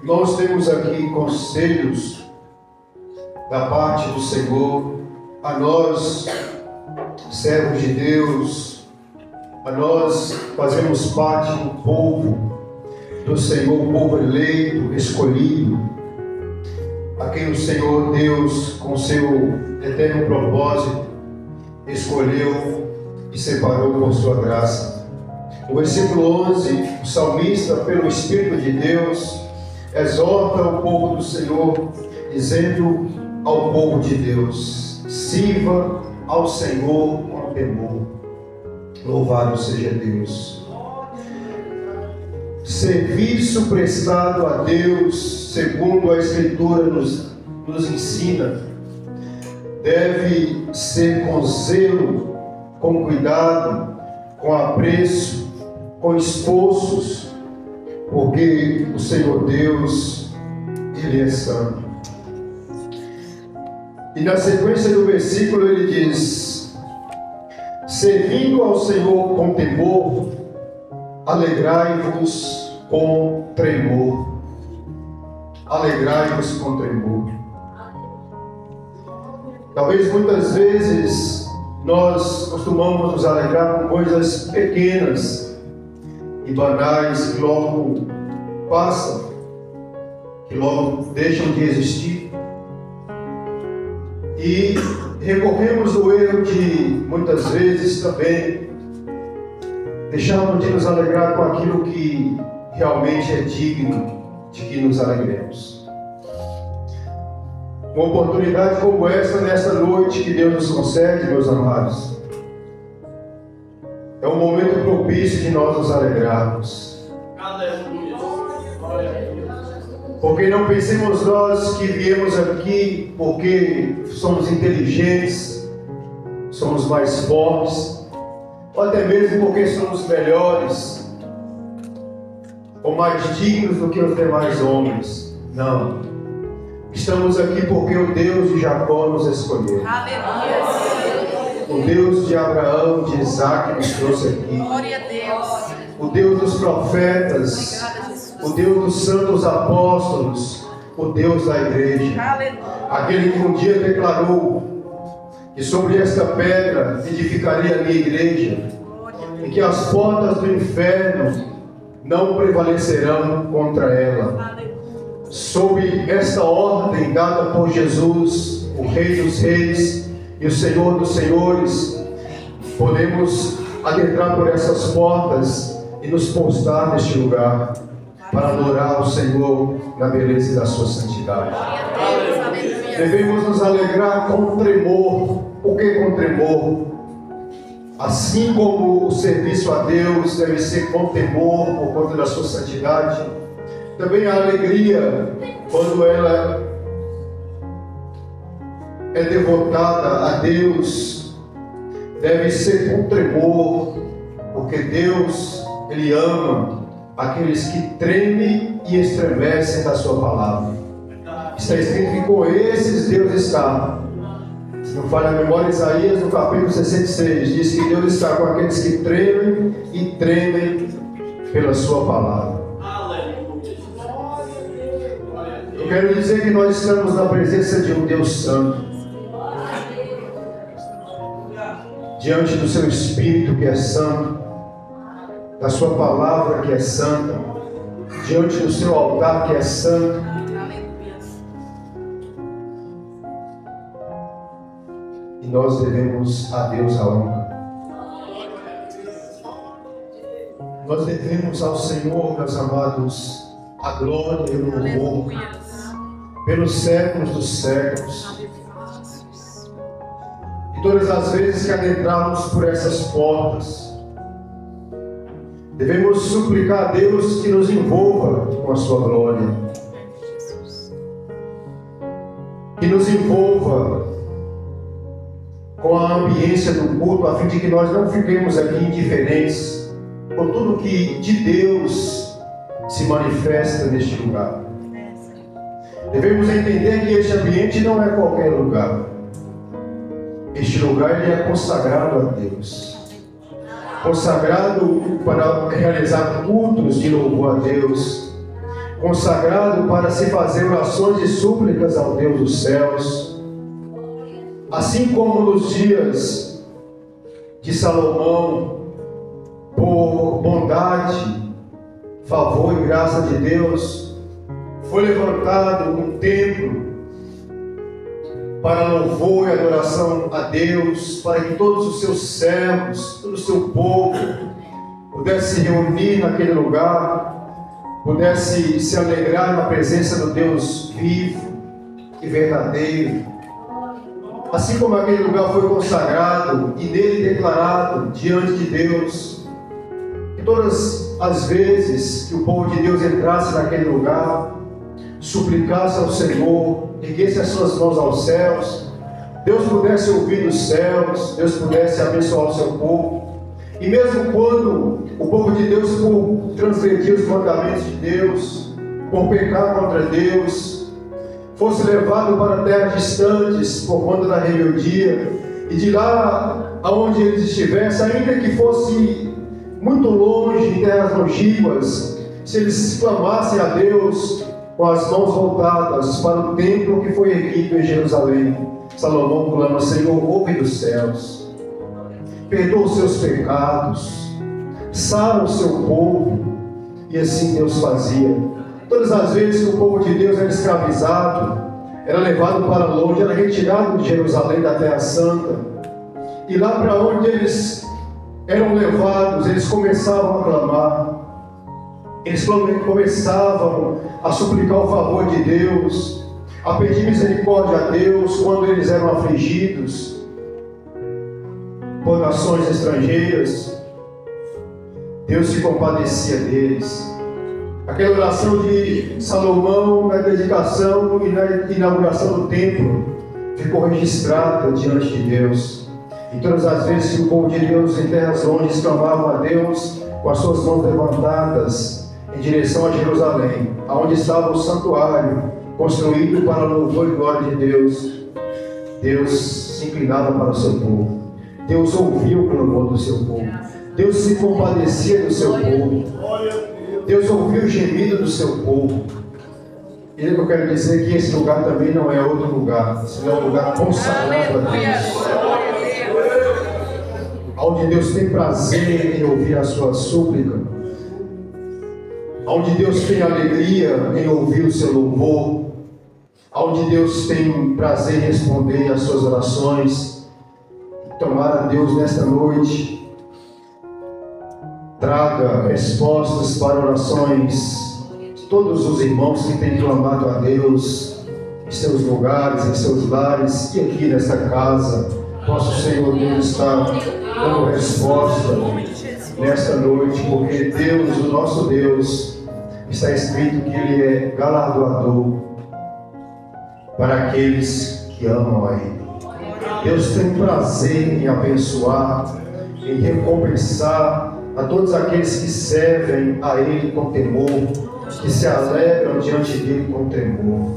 Nós temos aqui conselhos da parte do Senhor a nós, servos de Deus, a nós fazemos parte do povo do Senhor, povo eleito, escolhido, a quem o Senhor Deus, com seu eterno propósito, escolheu e separou por sua graça. No versículo 11, o salmista, pelo Espírito de Deus, exorta o povo do Senhor, dizendo ao povo de Deus: sirva ao Senhor com temor. Louvado seja Deus. Serviço prestado a Deus, segundo a Escritura nos ensina, deve ser com zelo, com cuidado, com apreço, com esforços, porque o Senhor Deus, Ele é santo. E na sequência do versículo ele diz: servindo ao Senhor com temor, alegrai-vos com tremor. Alegrai-vos com tremor. Talvez muitas vezes nós costumamos nos alegrar com coisas pequenas e banais que logo passam, que logo deixam de existir. E recorremos ao erro de, muitas vezes também, deixarmos de nos alegrar com aquilo que realmente é digno de que nos alegremos. Uma oportunidade como essa, nesta noite que Deus nos concede, meus amados, é um momento propício de nós nos alegrarmos. Porque não pensemos nós que viemos aqui porque somos inteligentes, somos mais fortes, ou até mesmo porque somos melhores, ou mais dignos do que os demais homens. Não. Estamos aqui porque o Deus de Jacó nos escolheu. Aleluia. O Deus de Abraão, de Isaac nos trouxe aqui. Glória a Deus. O Deus dos profetas, o Deus dos santos apóstolos, o Deus da igreja. Aleluia. Aquele que um dia declarou que sobre esta pedra edificaria a minha igreja, e que as portas do inferno não prevalecerão contra ela. Sob esta ordem dada por Jesus, o Rei dos Reis e o Senhor dos Senhores, podemos adentrar por essas portas e nos postar neste lugar para adorar o Senhor na beleza da sua santidade. Devemos nos alegrar com tremor. Por que com tremor? Assim como o serviço a Deus deve ser com temor por conta da sua santidade, também a alegria, quando ela é devotada a Deus, deve ser com tremor, porque Deus, Ele ama aqueles que tremem e estremecem da sua palavra. Está escrito que com esses Deus está. Se não falha a memória, Isaías, no capítulo 66, diz que Deus está com aqueles que tremem e tremem pela sua palavra. Eu quero dizer que nós estamos na presença de um Deus santo, diante do seu Espírito que é santo, da sua palavra que é santa, diante do seu altar que é santo. E nós devemos a Deus a honra. Nós devemos ao Senhor, meus amados, a glória e o louvor pelos séculos dos séculos. E todas as vezes que adentrarmos por essas portas, devemos suplicar a Deus que nos envolva com a sua glória, que nos envolva com a ambiência do culto, a fim de que nós não fiquemos aqui indiferentes por tudo que de Deus se manifesta neste lugar. Devemos entender que este ambiente não é qualquer lugar. Este lugar ele é consagrado a Deus, consagrado para realizar cultos de louvor a Deus, consagrado para se fazer orações e súplicas ao Deus dos céus. Assim como nos dias de Salomão, por bondade, favor e graça de Deus, foi levantado um templo para louvor e adoração a Deus, para que todos os seus servos, todo o seu povo pudesse se reunir naquele lugar, pudesse se alegrar na presença do Deus vivo e verdadeiro. Assim como aquele lugar foi consagrado e nele declarado diante de Deus, que todas as vezes que o povo de Deus entrasse naquele lugar, suplicasse ao Senhor, erguesse as suas mãos aos céus, Deus pudesse ouvir dos céus, Deus pudesse abençoar o seu povo. E mesmo quando o povo de Deus, por transgredir os mandamentos de Deus, por pecar contra Deus, fosse levado para terras distantes por conta da rebeldia, e de lá aonde eles estivessem, ainda que fosse muito longe, em terras longínquas, se eles clamassem a Deus com as mãos voltadas para o templo que foi erguido em Jerusalém, Salomão clama: Senhor, ouve dos céus, perdoa os seus pecados, sara o seu povo. E assim Deus fazia. Todas as vezes que o povo de Deus era escravizado, era levado para longe, era retirado de Jerusalém, da Terra Santa, e lá para onde eles eram levados, eles começavam a clamar, eles começavam a suplicar o favor de Deus, a pedir misericórdia a Deus quando eles eram afligidos por nações estrangeiras. Deus se compadecia deles. Aquela oração de Salomão na dedicação e na inauguração do templo ficou registrada diante de Deus. E todas as vezes que o povo de Deus em terras longes clamavam a Deus com as suas mãos levantadas em direção a Jerusalém, aonde estava o santuário construído para louvor e glória de Deus, Deus se inclinava para o seu povo. Deus ouvia o clamor do seu povo. Deus se compadecia do seu povo. Deus ouviu o gemido do seu povo. E eu quero dizer que esse lugar também não é outro lugar, senão é um lugar consagrado a Deus, onde Deus tem prazer em ouvir a sua súplica, onde Deus tem alegria em ouvir o seu louvor, onde Deus tem prazer em responder às suas orações. Tomara a Deus nesta noite traga respostas para orações de todos os irmãos que têm clamado a Deus em seus lugares, em seus lares e aqui nesta casa. Nosso Senhor Deus está dando resposta nesta noite, porque Deus, o nosso Deus, está escrito que Ele é galardoador para aqueles que amam a Ele. Deus tem prazer em abençoar, em recompensar a todos aqueles que servem a Ele com temor, que se alegram diante dEle com temor.